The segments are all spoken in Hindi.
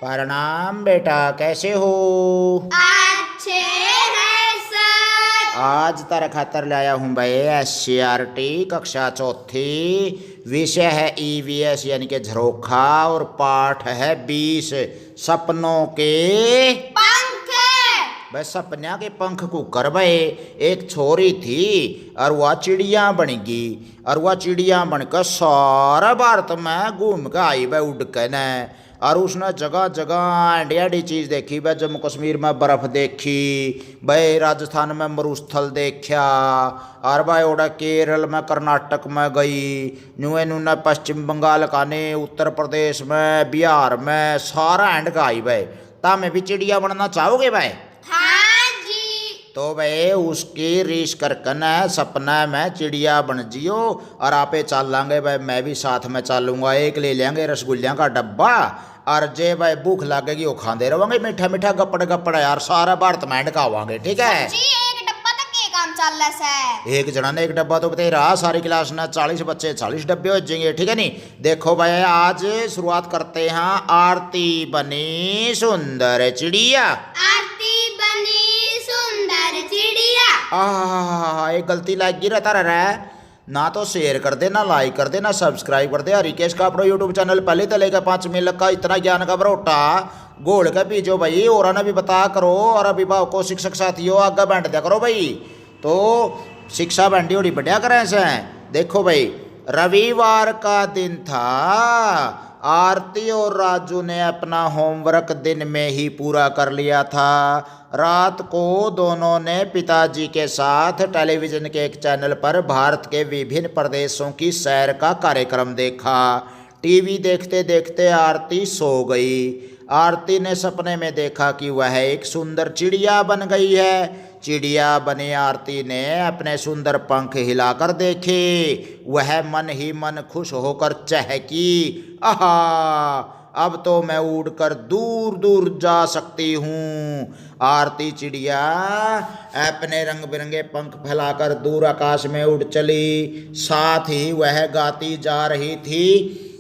प्रणाम बेटा, कैसे हो? अच्छे हैं सर। आज तारे खातर लाया हूँ भाई SCRT कक्षा चौथी। विषय है EVS यानी कि झरोखा और पाठ है 20 सपनों के पंख। भाई सपन्या के पंख को कर भाई। एक छोरी थी और वह चिड़िया बन गई और वह चिड़िया बनकर सारा भारत में घूम के आई भाई उड़ के न। और उसने जगह जगह एंडी एंडी चीज़ देखी भाई। जम्मू कश्मीर में बर्फ़ देखी भाई, राजस्थान में मरुस्थल देखा और भाई ओडा केरल में कर्नाटक में गई नुए नुने पश्चिम बंगाल का ने उत्तर प्रदेश में बिहार में सारा एंड का आई भाई। ता मैं भी चिड़िया बनना चाहोगे भाई? हाँ जी। तो भाई उसकी रीस करके न सपना में चिड़िया बन जियो और आपे चल लेंगे भाई। मैं भी साथ में चलूंगा, एक ले लेंगे रसगुल्लियाँ का डब्बा और जे भाई भूख लगेगी वो खाते रहोगे मीठा मीठा गप्पड़ गप्पड़ यार। सारा भारत में खावांगे, ठीक है जी। एक डब्बा तक के काम चल रहा है। एक जना ने एक डब्बा तो बता रहा, सारी क्लास में 40 बच्चे 40 डब्बे हो जाएंगे, ठीक है नहीं। देखो भाई आज शुरुआत करते हैं। आरती बनी सुंदर चिड़िया, आरती बनी सुंदर चिड़िया। एक गलती लाइक गिरा तारा रहा ना, तो शेयर कर दे ना लाइक कर दे ना सब्सक्राइब कर दे। हरिकेश का अपना यूट्यूब चैनल पहले तो लेकर 5 मिनट का इतना ज्ञान का बरोटा गोल का पीछो भाई। और ने भी बता करो और अभिभावक को शिक्षक साथियों आगे बांट दिया करो भाई। तो शिक्षा बांटी होड़ी बढ़िया करें से। देखो भाई रविवार का दिन था। आरती और राजू ने अपना होमवर्क दिन में ही पूरा कर लिया था। रात को दोनों ने पिताजी के साथ टेलीविज़न के एक चैनल पर भारत के विभिन्न प्रदेशों की सैर का कार्यक्रम देखा। टीवी देखते देखते आरती सो गई। आरती ने सपने में देखा कि वह एक सुंदर चिड़िया बन गई है। चिड़िया बनी आरती ने अपने सुंदर पंख हिलाकर देखे। वह मन ही मन खुश होकर चहकी, आहा अब तो मैं उड़कर दूर दूर जा सकती हूँ। आरती चिड़िया अपने रंग बिरंगे पंख फैलाकर दूर आकाश में उड़ चली। साथ ही वह गाती जा रही थी,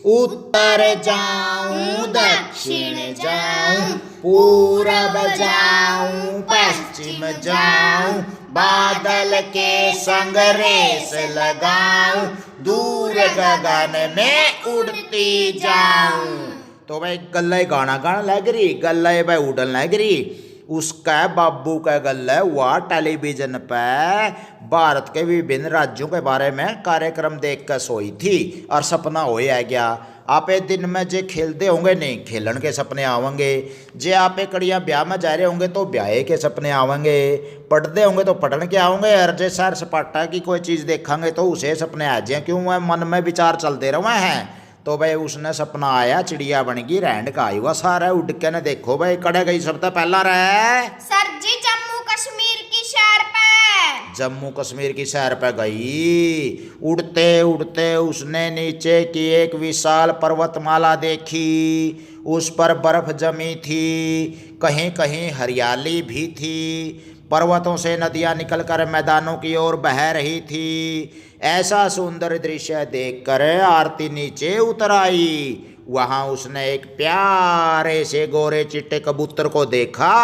उत्तर जाऊं दक्षिण जाऊं पूरब जाऊं पश्चिम जाऊं बादल के संग रेस लगाऊं दूर गगन में उड़ती जाऊं। तो भाई गल्ला गाना गाना लग रही, गल्ला भाई उड़न लग रही। उसका बाबू का गल्ला हुआ टेलीविजन पे भारत के विभिन्न राज्यों के बारे में कार्यक्रम देख कर सोई थी और सपना हो गया। आपे दिन में जे खेलते होंगे नहीं खेलन के सपने आवेंगे। जे आपे कड़ियाँ ब्याह में जा रहे होंगे तो ब्याह के सपने आवेंगे। पढ़ते होंगे तो पढ़न के आओगे। और जे सैर सपाटा की कोई चीज़ देखेंगे तो उसे सपने आ जाए, क्यों वह मन में विचार चलते रहे हैं। तो भाई उसने सपना आया चिड़िया बन गई रैंड का आई हुआ सारा उड़ के ने। देखो भाई कड़े गई सब तो पहला रहे सर जी जम्मू कश्मीर की सैर पे। जम्मू कश्मीर की सैर पे गई। उड़ते उड़ते उसने नीचे की एक विशाल पर्वतमाला देखी। उस पर बर्फ जमी थी, कहीं कहीं हरियाली भी थी। पर्वतों से नदियां निकलकर मैदानों की ओर बह रही थी। ऐसा सुंदर दृश्य देखकर आरती नीचे उतर आई। वहां उसने एक प्यारे से गोरे चिट्टे कबूतर को देखा।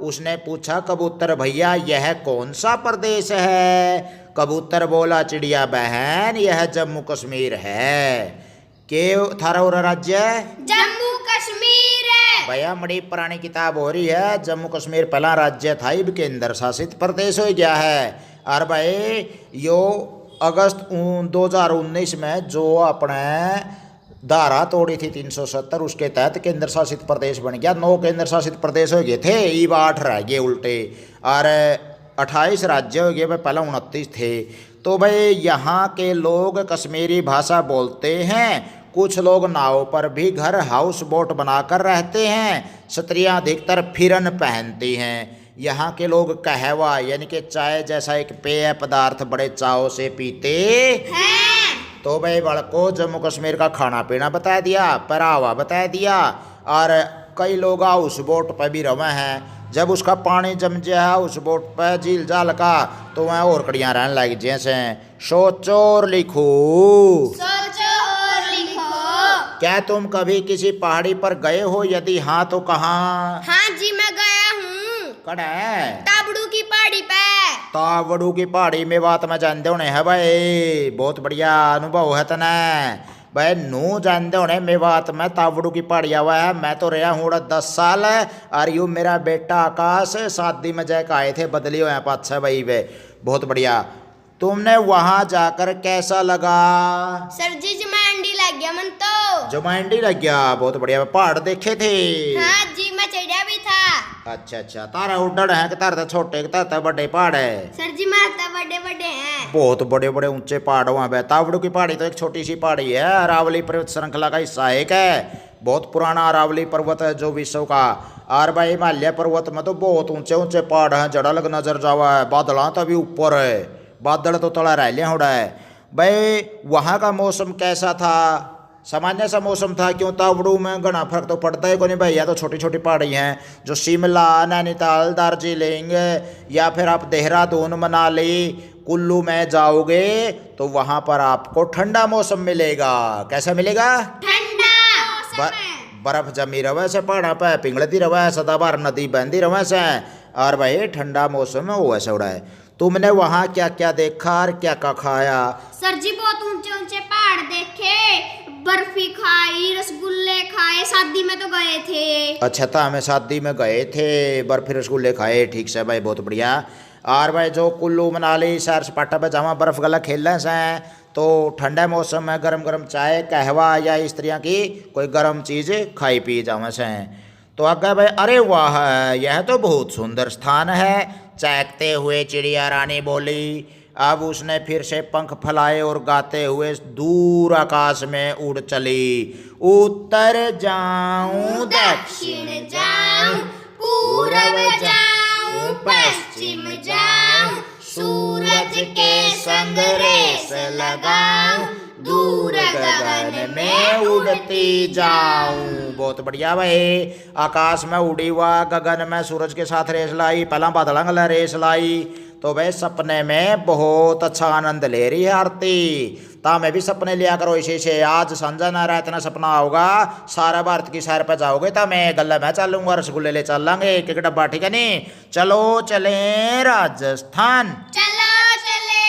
उसने पूछा, कबूतर भैया यह कौन सा प्रदेश है? कबूतर बोला, चिड़िया बहन यह जम्मू कश्मीर है। के थारा और राज्य? जम्मू कश्मीर है भैया बड़ी पुरानी किताब हो रही है। जम्मू कश्मीर पहला राज्य था, अब केंद्र शासित प्रदेश हो गया है। और भाई यो अगस्त 2019 में जो अपने धारा तोड़ी थी 370 उसके तहत केंद्र शासित प्रदेश बन गया। 9 केंद्र शासित प्रदेश हो गए थे, अब 8 रह गए उल्टे। और 28 राज्य हो गए भाई, पहले 29 थे। तो भाई यहाँ के लोग कश्मीरी भाषा बोलते हैं। कुछ लोग नाव पर भी घर हाउस बोट बनाकर रहते हैं। स्त्रियाँ अधिकतर फिरन पहनती हैं। यहाँ के लोग कहवा यानी कि चाय जैसा एक पेय पदार्थ बड़े चाव से पीते हैं। तो भाई बड़को जम्मू कश्मीर का खाना पीना बता दिया, पहरावा बता दिया। और कई लोग हाउस बोट पर भी रहे हैं। जब उसका पानी जम जाए उस बोट पर झील जाल का तो वह और कड़ियाँ रहने लग जैसे सोचो और लिखो। सोचो और लिखो। क्या तुम कभी किसी पहाड़ी पर गए हो? यदि हाँ तो कहाँ? हाँ जी मैं गया हूँ। कड़ है ताबड़ू की पहाड़ी पे। तावड़ू की पहाड़ी में बात में जानते होने है भाई, बहुत बढ़िया अनुभव है तने भाई। नू जानते होने में बात में तावड़ू की पहाड़ी हुआ है। मैं तो रहा हूँ 10 साल और यू मेरा बेटा आकाश शादी में जाकर आए थे, बदली हुए 5-6 भाई वे। बहुत बढ़िया। तुमने वहां जाकर कैसा लगा? सर जी जमांडी लग गया मन तो। जमाइंडी लग गया, बहुत बढ़िया। पहाड़ देखे थे? हाँ जी मैं चढ़िया भी था। अच्छा अच्छा, तारा उड्डण है कि तारा छोटे कि तारा बड़े पहाड़ है? सर जी माता बड़े बड़े हैं। बहुत बड़े बड़े ऊंचे पहाड़ वहां पे। तावड़ू की पहाड़ी तो एक छोटी सी पहाड़ी है, अरावली पर्वत श्रृंखला का हिस्सा एक है। बहुत पुराना अरावली पर्वत है जो विश्व का। और भाई हिमालय पर्वत में तो बहुत ऊंचे ऊंचे पहाड़ हैं, जड़ा लग नजर जावा है। बादल तो अभी ऊपर है, बादल तो तला रह लिया होड़ा है भाई। वहाँ का मौसम कैसा था? सामान्य सा मौसम था? क्यों तावड़ू में घना फर्क तो पड़ता है को नहीं भाई, या तो छोटी छोटी पहाड़ी हैं। जो शिमला, नैनीताल, दार्जिलिंग या फिर आप देहरादून, मनाली, कुल्लू में जाओगे तो वहाँ पर आपको ठंडा मौसम मिलेगा। कैसा मिलेगा? ठंडा बर्फ जमी रवे से, पहाड़ा पे पिघलती रवे, सदाबहार नदी बहती रवे से, और भाई ठंडा मौसम है वो ऐसा उड़ा है। तुमने वहाँ क्या क्या देखा और क्या क्या खाया? सर जी बहुत ऊंचे ऊंचे पहाड़ देखे, बर्फी खाई, रसगुल्ले खाए। शादी में तो गए थे। अच्छा था, हमें शादी में गए थे, बर्फी रसगुल्ले खाए। ठीक से भाई, बहुत बढ़िया। और भाई जो कुल्लू मनाली सैर सपाटा पे जहाँ बर्फ गला खेलने से तो ठंडा मौसम में गरम गरम चाय, कहवा या इस तरह की कोई गर्म चीज़ खाई पी जावे से। तो आगे भाई, अरे वाह यह तो बहुत सुंदर स्थान है, चहकते हुए चिड़िया रानी बोली। अब उसने फिर से पंख फैलाए और गाते हुए दूर आकाश में उड़ चली। उत्तर जाऊं दक्षिण जाऊं, पूरब जाऊं, पश्चिम जाऊं, सूरज के संग रेस लगाऊं, दूर गगन में उड़ती जाऊं। बहुत बढ़िया भाई। आकाश में उड़ी हुआ, गगन में सूरज के साथ रेस लाई, पहला बादल रेस लाई। तो भाई सपने में बहुत अच्छा आनंद ले रही है आरती। ता मैं भी सपने लिया करो इसी से। आज संजा ना रहा इतना सपना होगा, सारा भारत की सैर पर जाओगे तो मैं गला में चलूंगा, रसगुल्ले ले चल लेंगे एक एक डब्बा, ठीक है नहीं? चलो चले राजस्थान। चलो चले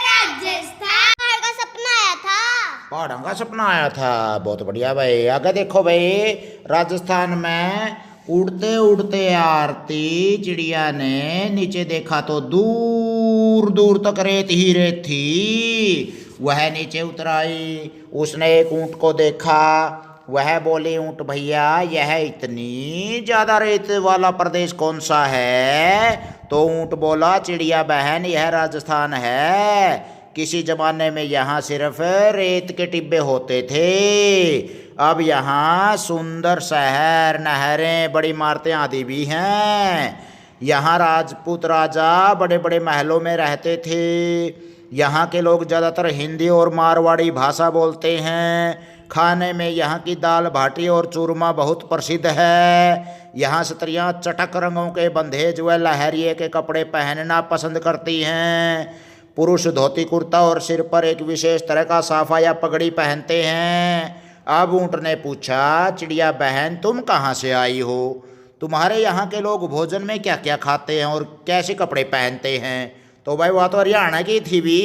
राजस्थान। का सपना आया था। पहाड़ों का सपना आया था, बहुत बढ़िया भाई। आगे देखो भाई, राजस्थान में उड़ते उड़ते आरती चिड़िया ने नीचे देखा तो दूर दूर तक रेत ही रेत थी। वह नीचे उतर आई, उसने एक ऊंट को देखा। वह बोली, ऊंट भैया यह इतनी ज्यादा रेत वाला प्रदेश कौन सा है? तो ऊंट बोला, चिड़िया बहन यह राजस्थान है। किसी जमाने में यहाँ सिर्फ रेत के टिब्बे होते थे, अब यहाँ सुंदर शहर, नहरें, बड़ी इमारतें आदि भी हैं। यहाँ राजपूत राजा बड़े बड़े महलों में रहते थे। यहाँ के लोग ज़्यादातर हिंदी और मारवाड़ी भाषा बोलते हैं। खाने में यहाँ की दाल बाटी और चूरमा बहुत प्रसिद्ध है। यहाँ स्त्रियाँ चटक रंगों के बंधेज व लहरिए के कपड़े पहनना पसंद करती हैं। पुरुष धोती कुर्ता और सिर पर एक विशेष तरह का साफा या पगड़ी पहनते हैं। अब ऊँट ने पूछा, चिड़िया बहन तुम कहाँ से आई हो? तुम्हारे यहाँ के लोग भोजन में क्या क्या खाते हैं और कैसे कपड़े पहनते हैं? तो भाई वह तो हरियाणा की थी भी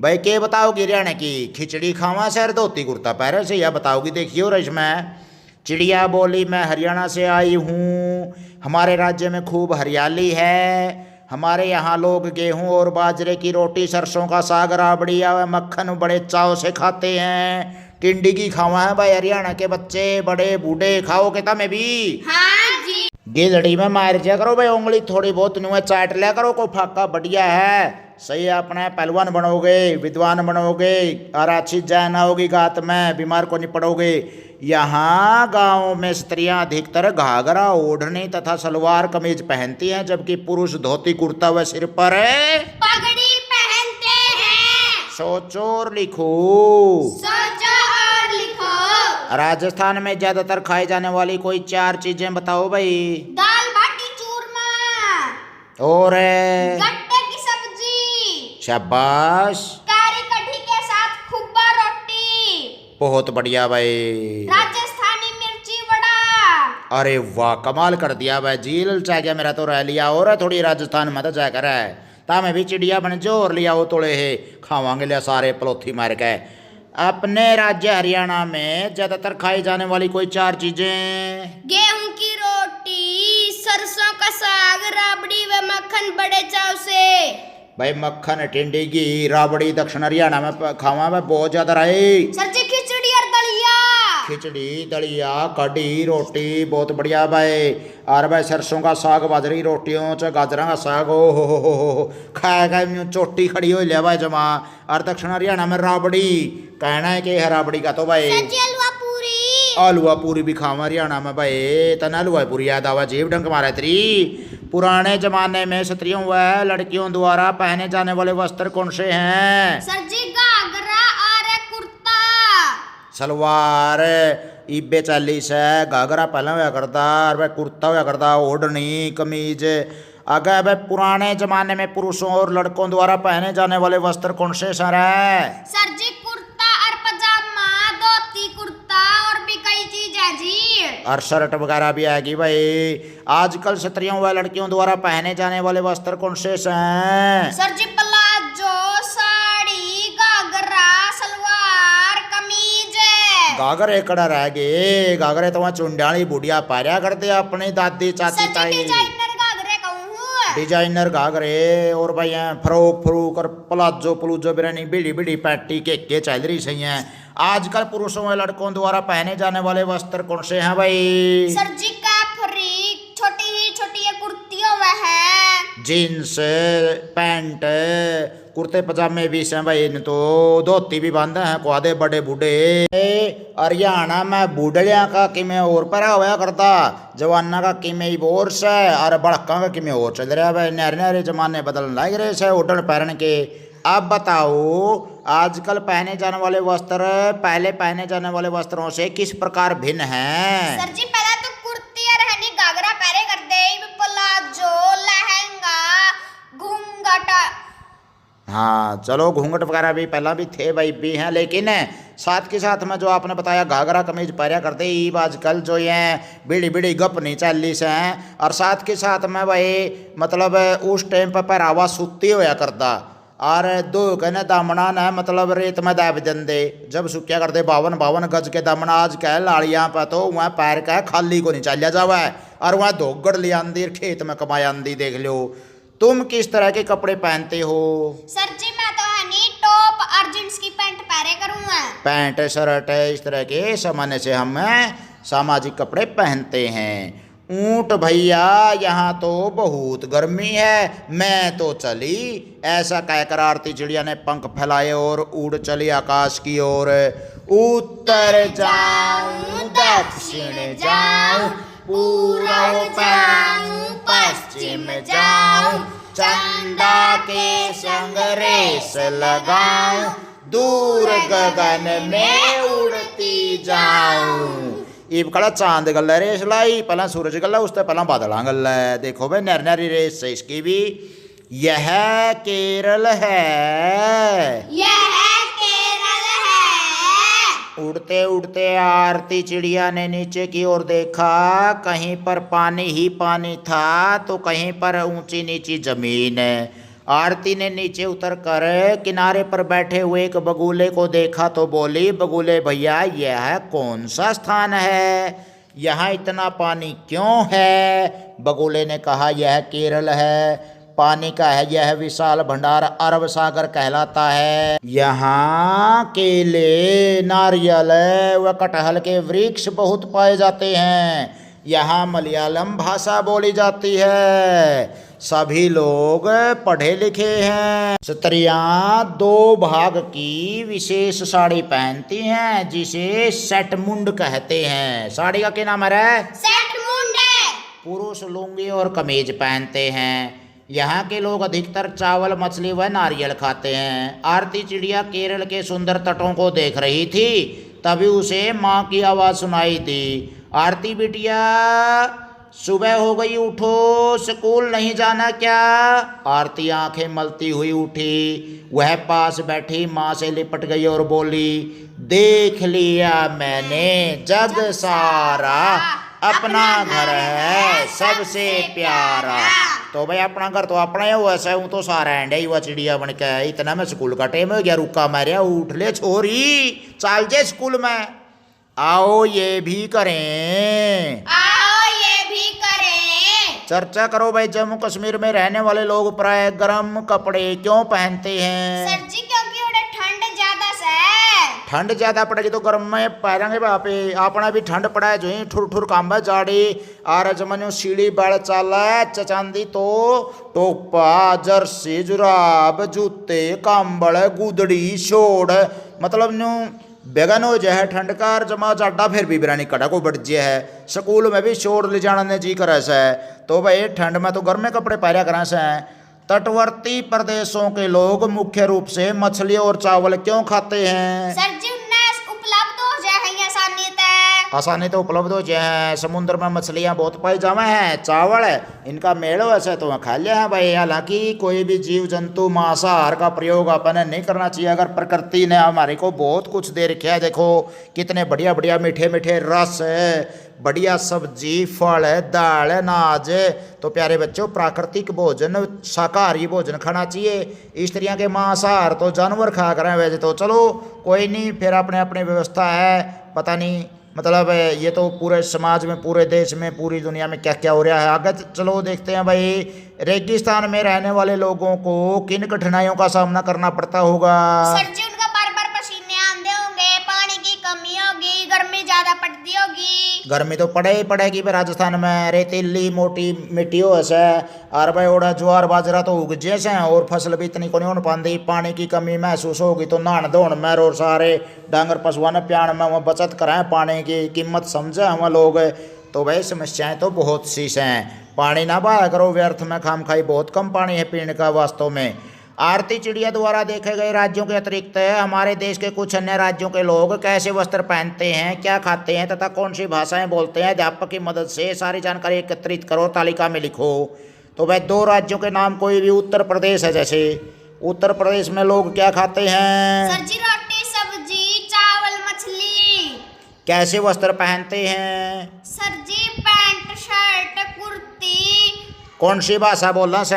भाई। क्या बताओगी हरियाणा की? खिचड़ी खावा सर धोती कुर्ता पहरे से, यह बताओगी? देखियो रश में। चिड़िया बोली, मैं हरियाणा से आई हूँ, हमारे राज्य में खूब हरियाली है। हमारे यहाँ लोग गेहूं और बाजरे की रोटी, सरसों का साग, राबड़ी या मक्खन बड़े चाव से खाते हैं। टिंडी की खावा है भाई हरियाणा के बच्चे, बड़े बूढ़े खाओ के तमें भी। हाँ जी। गिलड़ी में मार जा करो भाई उंगली थोड़ी बहुत, नुए चाट लिया करो, को फाका बढ़िया है। सही अपने पहलवान बनोगे, विद्वान बनोगे और अच्छी जैन होगी गात में, बीमार को नहीं पड़ोगे। यहाँ गाँव में स्त्रियाँ अधिकतर घाघरा, ओढ़नी तथा सलवार कमीज पहनती हैं, जबकि पुरुष धोती कुर्ता व सिर पर पगड़ी पहनते हैं। सोचो और लिखो। सोचो और लिखो। राजस्थान में ज्यादातर खाई जाने वाली कोई 4 चीजें बताओ भाई। दाल बाटी चूरमा और गट्टे की सब्जी, शाबाश। कारी कढ़ी के साथ खुब्बा रोटी, बहुत बढ़िया भाई। राजस्थानी मिर्ची वड़ा। अरे वाह, कमाल कर दिया भाई, झील चाह गया मेरा तो रह लिया। और है थोड़ी राजस्थान में तो जाकर है तामे भी चिड़िया बन जो और लिया वो तोड़े है खावांगे लिया सारे पलोथी मार के। अपने राज्य हरियाणा में ज्यादातर खाई जाने वाली कोई 4 चीजें। गेहूं की रोटी, सरसों का साग, राबड़ी व मक्खन बड़े चाव से। भाई मक्खन, टिंडी, घी, राबड़ी दक्षिण हरियाणा में खावा में बहुत ज्यादा रहे। सर जी खिचड़ी और दलिया। खिचड़ी, दलिया, कढ़ी, रोटी बहुत बढ़िया भाई। और भाई सरसों का साग, बाजरी रोटियों च गाजरा का साग, हो खाएगा चोटी खड़ी हो लिया भाई जमा। और दक्षिण हरियाणा में राबड़ी कहना है कि है राबड़ी का तो भाई। सर जी हलवा पूरी। आलूआ पूरी भी खावा हरियाणा में भाई। तना आलूआ पूरी याद आवा जेब डंक मारा तरी। पुराने जमाने में स्त्रियों व लड़कियों द्वारा पहने जाने वाले वस्त्र कौन से हैं। सर जी घाघरा और कुर्ता। सलवार इब्बे 40 है, घाघरा पहला होया करता और भाई कुर्ता होया करता, ओढ़नी कमीज। अगर भाई पुराने जमाने में पुरुषों और लड़कों द्वारा पहने जाने वाले वस्त्र कौन से सर है। सर जी कुर्ता और पजामा, धोती कुर्ता और भी कई चीज है जी। और शर्ट वगैरह भी आएगी भाई। आजकल स्त्रियों व लड़कियों द्वारा पहने जाने वाले वस्त्र कौन से हैं। सर जी प्लाजो, साड़ी, घाघरा, सलवार, कमीज। घाघरे कड़ा रह गए। घाघरे तो वहाँ चुंडाली बुढ़िया पाया करते अपनी दादी चाची सर ताई। जी डिजाइनर घाघरे कहूँ। डिजाइनर घाघरे और भाई फ्रॉक फ्रूक और प्लाजो प्लूजो बिरानी बीड़ी बीड़ी पैटी के चल रही सही हैं। आजकल पुरुषों व लड़कों द्वारा पहने जाने वाले वस्त्र कौन से हैं भाई। सर जी कैफरी, छोटी ही छोटी ये कुर्तियों में है। जीन्स, पैंट, कुर्ते पजामे भी हैं भाई। इन तो धोती भी बांधे हैं कुआदे बड़े बूढ़े। हरियाणा में बूढ़िया का किमें और पहरा होया करता, जवाना का किमें और से और बड़का का किमें और चल रहा भाई। नहरे नहरे जमाने बदल लग रहे से उड़न पहन के। अब बताओ आजकल पहने जाने वाले वस्त्र पहले पहने जाने वाले वस्त्रों से किस प्रकार भिन्न हैं। सर जी पहले तो कुर्ती और हनी घाघरा पहरे करते, प्लाजो, लहंगा, घूंघट। हाँ चलो घूंघट वगैरह भी पहला भी थे भाई भी हैं, लेकिन साथ के साथ में जो आपने बताया घाघरा कमीज पहरा करते ही आजकल जो ये बीड़ी बीड़ी गप नहीं चाली से हैं। और साथ के साथ में भाई मतलब उस टाइम पर पहरावा सुती होया करता और दो कहने दामना ने मतलब रेत में दाब दे जब सुक्या करते 52 गज के दामना। आज कह लाड़ियाँ पर तो वहाँ पैर का खाली को नहीं चलिया जावा और वहाँ धोगड़ ले आंदी खेत में कमाई आंदी। देख लो तुम किस तरह के कपड़े पहनते हो। सर जी मैं तो हनी टॉप और जींस की पैंट पहरे करूँगा। पैंट शर्ट इस तरह के सामान्य से हम सामाजिक कपड़े पहनते हैं। ऊँट भैया यहाँ तो बहुत गर्मी है, मैं तो चली। ऐसा कहकर आरती चिड़िया ने पंख फैलाए और उड़ चली आकाश की ओर। उत्तर जाऊं दक्षिण जाऊं, पूरब जाऊं पश्चिम जाऊं, चंदा के संग रेस लगाऊं, दूर गगन में उड़ती जाऊं। इब कड़ा चांद गल रेस लाई, पहला सूरज गल उससे पहला बादल गल। देखो भाई नर नरी रेस है इसकी भी। यह केरल है, यह केरल है। उड़ते उड़ते आरती चिड़िया ने नीचे की ओर देखा। कहीं पर पानी ही पानी था तो कहीं पर ऊंची नीची जमीन। आरती ने नीचे उतर कर किनारे पर बैठे हुए एक बगुले को देखा तो बोली, बगुले भैया यह कौन सा स्थान है, यहाँ इतना पानी क्यों है। बगुले ने कहा यह केरल है, पानी का है यह विशाल भंडार अरब सागर कहलाता है। यहाँ केले, नारियल व कटहल के वृक्ष बहुत पाए जाते हैं। यहाँ मलयालम भाषा बोली जाती है। सभी लोग पढ़े लिखे हैं। स्त्रियां 2 भाग की विशेष साड़ी पहनती हैं जिसे सेट मुंड कहते हैं। साड़ी का क्या नाम है? सेट मुंड। पुरुष लुंगी और कमीज पहनते हैं। यहाँ के लोग अधिकतर चावल, मछली व नारियल खाते हैं। आरती चिड़िया केरल के सुंदर तटों को देख रही थी, तभी उसे माँ की आवाज़ सुनाई दी। आरती बिटिया सुबह हो गई, उठो, स्कूल नहीं जाना क्या। आरती आंखें मलती हुई उठी। वह पास बैठी माँ से लिपट गई और बोली, देख लिया मैंने जग सारा, अपना घर है सबसे प्यारा। तो भाई अपना घर तो अपना ही हुआ, वैसे हूँ तो सारा एंड ही हुआ चिड़िया बन के। इतना में स्कूल का टाइम हो गया, रुका मारिया, उठ ले छोरी, चल जे स्कूल में। आओ ये भी करें, चर्चा करो भाई। जम्मू कश्मीर में रहने वाले लोग प्राय गर्म कपड़े क्यों पहनते हैं? सर जी क्योंकि उड़े ठंड ज्यादा से। ठंड ज्यादा पड़ेगी तो गर्म में पहनेंगे बापे। अपना भी ठंड पड़ा है जो ही ठुर ठुर काम है जाड़ी। आर जमनो सीढ़ी बढ़ चाला चचांदी तो टोपा जर्सी जुराब जूते कंबल गुदड़ी शोड़, मतलब न्यू बेगन हो जाए ठंड का। जमा जाडा फिर भी बिरानी कड़ा को बढ़ जे है। स्कूल में भी शोर ले जाना ने जी करे से। तो भाई ठंड में तो गर्म कपड़े पहरा करा से। तटवर्ती प्रदेशों के लोग मुख्य रूप से मछली और चावल क्यों खाते हैं? सर जी उन्हें उपलब्ध हो जाए आसानी से। आसानी तो उपलब्ध हो जाए। समुद्र में मछलियां बहुत पाई जावे हैं, चावल इनका मेल वैसे तो खा लिया है भाई। हालांकि कोई भी जीव जंतु मांसाहार का प्रयोग अपन नहीं करना चाहिए। अगर प्रकृति ने हमारे को बहुत कुछ दे रखा है, देखो कितने बढ़िया बढ़िया मीठे मीठे रस है, बढ़िया सब्जी फल दाल अनाज। तो प्यारे बच्चों प्राकृतिक भोजन शाकाहारी भोजन खाना चाहिए। इस तरह के मांसाहार तो जानवर खा करें वैसे तो चलो कोई नहीं, फिर अपने अपनी व्यवस्था है। पता नहीं मतलब ये तो पूरे समाज में पूरे देश में पूरी दुनिया में क्या क्या हो रहा है। आगे चलो देखते हैं भाई। रेगिस्तान में रहने वाले लोगों को किन कठिनाइयों का सामना करना पड़ता होगा? सर जी उनका बार बार पसीने आंदे होंगे, पानी की कमी होगी, गर्मी ज्यादा पड़ती होगी। गर्मी तो पड़े ही पड़ेगी पर राजस्थान में रेतीली मोटी मिट्टी हो ऐसे। और भाई ओड़ा ज्वार बाजरा तो उग जैसे और फसल भी इतनी को नहीं हो पाती। पानी की कमी महसूस होगी तो नहान धोन में और सारे डांगर पशुआ ने प्याण में वहाँ बचत कराएं, पानी की कीमत समझे हम लोग। तो भाई समस्याएं तो बहुत सी हैं। पानी ना बहाया करो व्यर्थ में, खाम खाई बहुत कम पानी है पीने का वास्तव में। आरती चिड़िया द्वारा देखे गए राज्यों के अतिरिक्त हमारे देश के कुछ अन्य राज्यों के लोग कैसे वस्त्र पहनते हैं, क्या खाते हैं तथा कौन सी भाषाएं बोलते हैं? अध्यापक की मदद से सारी जानकारी एकत्रित करो, तालिका में लिखो। तो भाई 2 राज्यों के नाम कोई भी। उत्तर प्रदेश है, जैसे उत्तर प्रदेश में लोग क्या खाते हैं? सर जी रोटी सब्जी चावल मछली। कैसे वस्त्र पहनते हैं? सर जी पैंट शर्ट कुर्ती। कौन सी भाषा बोलना से?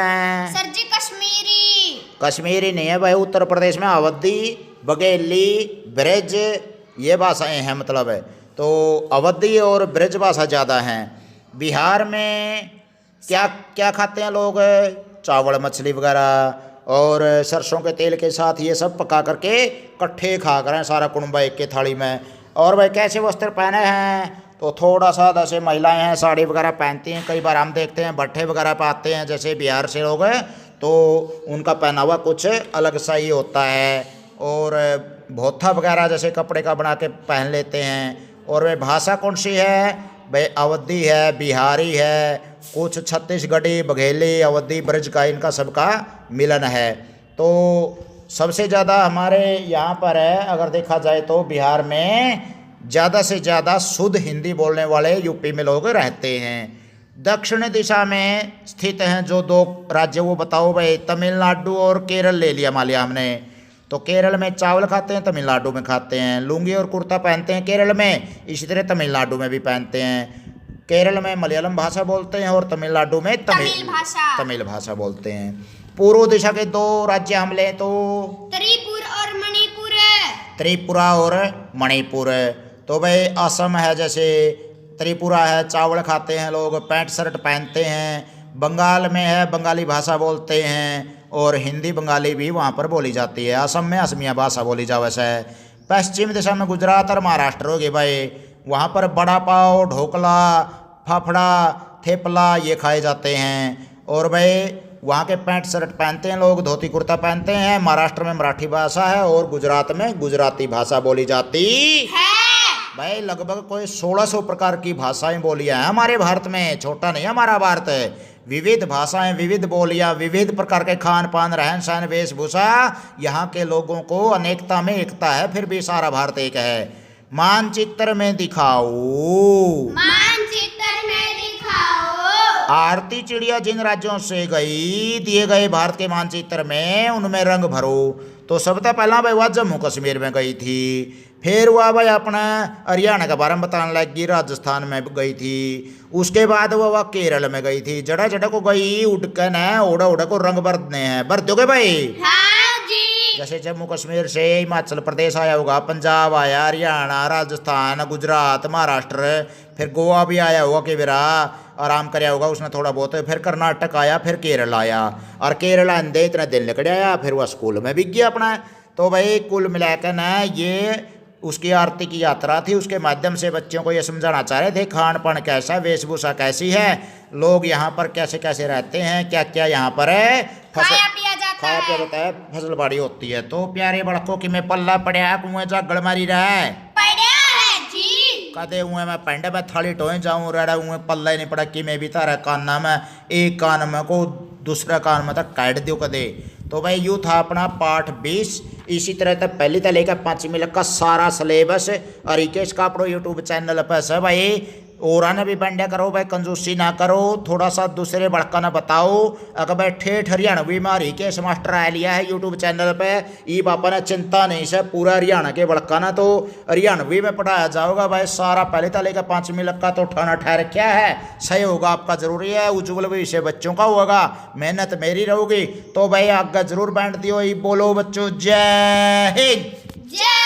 सर जी कश्मीरी। कश्मीरी नहीं है भाई, उत्तर प्रदेश में अवधी बघेली ब्रज ये भाषाएं हैं मतलब है। तो अवधी और ब्रज भाषा ज़्यादा हैं। बिहार में क्या क्या खाते हैं लोग? चावल मछली वगैरह और सरसों के तेल के साथ ये सब पका करके इकट्ठे खा करें सारा कुटुंबा एक के थाली में। और भाई कैसे वस्त्र पहने हैं? तो थोड़ा सा जैसे महिलाएं हैं साड़ी वगैरह पहनती हैं। कई बार हम देखते हैं भट्ठे वगैरह पे आते हैं जैसे बिहार से लोग हैं तो उनका पहनावा कुछ अलग सा ही होता है। और भोथा वगैरह जैसे कपड़े का बना के पहन लेते हैं। और वे भाषा कौन सी है भाई? अवधी है, बिहारी है, कुछ छत्तीसगढ़ी बघेली अवधी ब्रज का इनका सबका मिलन है। तो सबसे ज़्यादा हमारे यहाँ पर है अगर देखा जाए तो बिहार में ज़्यादा से ज़्यादा शुद्ध हिंदी बोलने वाले यूपी में लोग रहते हैं। दक्षिण दिशा में स्थित हैं जो 2 राज्य वो बताओ भाई। तमिलनाडु और केरल ले लिया मान लिया हमने। तो केरल में चावल खाते हैं, तमिलनाडु में खाते हैं। लुंगी और कुर्ता पहनते हैं केरल में, इसी तरह तमिलनाडु में भी पहनते हैं। केरल में मलयालम भाषा बोलते हैं और तमिलनाडु में तमिल भाषा बोलते हैं। पूर्व दिशा के 2 राज्य हम लें तो त्रिपुरा और मणिपुर। तो भाई असम है जैसे, त्रिपुरा है चावल खाते हैं लोग, पैंट शर्ट पहनते हैं। बंगाल में है बंगाली भाषा बोलते हैं और हिंदी बंगाली भी वहाँ पर बोली जाती है। असम में असमिया भाषा बोली जा वैसे है। पश्चिम दिशा में गुजरात और महाराष्ट्र होगी भाई, वहाँ पर बड़ा पाव ढोकला फाफड़ा थेपला ये खाए जाते हैं। और भाई वहाँ के पैंट शर्ट पहनते हैं लोग, धोती कुर्ता पहनते हैं। महाराष्ट्र में मराठी भाषा है और गुजरात में गुजराती भाषा बोली जाती है। भाई लगभग कोई 1600 प्रकार की भाषाएं बोलियां हैं हमारे भारत में। छोटा नहीं हमारा भारत है। विविध भाषाएं विविध बोलियां विविध प्रकार के खान पान रहन सहन वेशभूषा, यहाँ के लोगों को अनेकता में एकता है, फिर भी सारा भारत एक है। मानचित्र में दिखाओ। आरती चिड़िया जिन राज्यों से गई दिए गए भारत के मानचित्र में उनमें रंग भरो। तो सबसे पहला भाई वह जम्मू कश्मीर में गई थी, फिर वह भाई अपना हरियाणा के बारे में बताने लगी, राजस्थान में गई थी। उसके बाद वह केरल में गई थी। जड़ा जड़ा को गई उड़कन है, उड़ा उड़ा को रंग भरने हैं, भर दोगे भाई? हाँ जी। जैसे जम्मू कश्मीर से हिमाचल प्रदेश आया होगा, पंजाब आया, हरियाणा, राजस्थान, गुजरात, महाराष्ट्र, फिर गोवा भी आया होगा कि मेरा आराम कराया होगा उसने थोड़ा बहुत। फिर कर्नाटक आया, फिर केरल आया, और केरल आंदे इतना दिन निकल आया, फिर वह स्कूल में भी गया अपना। तो भाई कुल मिलाकर ना ये उसकी आरती की यात्रा थी। उसके माध्यम से बच्चों को ये समझाना चाह रहे थे खान पान कैसा, वेशभूषा कैसी है, लोग यहाँ पर कैसे कैसे रहते हैं, क्या क्या यहाँ पर है, खाया पिया जाता है, फसल बाड़ी होती है। तो प्यारे बड़कों की में पल्ला पड़या कुएं जा गड़मारी रहा है, पढ़िया है जी। कदे हुए मैं पेंडे में थाली टोए जाऊं, रेड़ा हुए पल्ला ही नहीं पड़ा कि मैं भी तारा काना में एक कान में को दूसरा कान में तक काट दियो कदे। तो भाई यूँ था अपना पाठ 20। इसी तरह तक पहली तक लेकर 5वीं तक का सारा सिलेबस हरिकेश का अपनो यूट्यूब चैनल पर है भाई। और ने भी बंडे करो भाई, कंजूसी ना करो, थोड़ा सा दूसरे बड़का ना बताओ। अगर भाई ठेठ हरियाणवी में हरिकेश मास्टर आ लिया है यूट्यूब चैनल पे, ये बापा ने चिंता नहीं से पूरा हरियाणा के बड़का ना तो हरियाणवी में पढ़ाया जाओगा भाई। सारा पहले तक लेकर 5वीं तक का तो ठाना ठहर क्या है, सही होगा आपका जरूरी है। उज्जवल भविष्य बच्चों का होगा, मेहनत मेरी रहोगी। तो भाई आगे जरूर बांट दियो। बोलो बच्चों जय हिंद। जय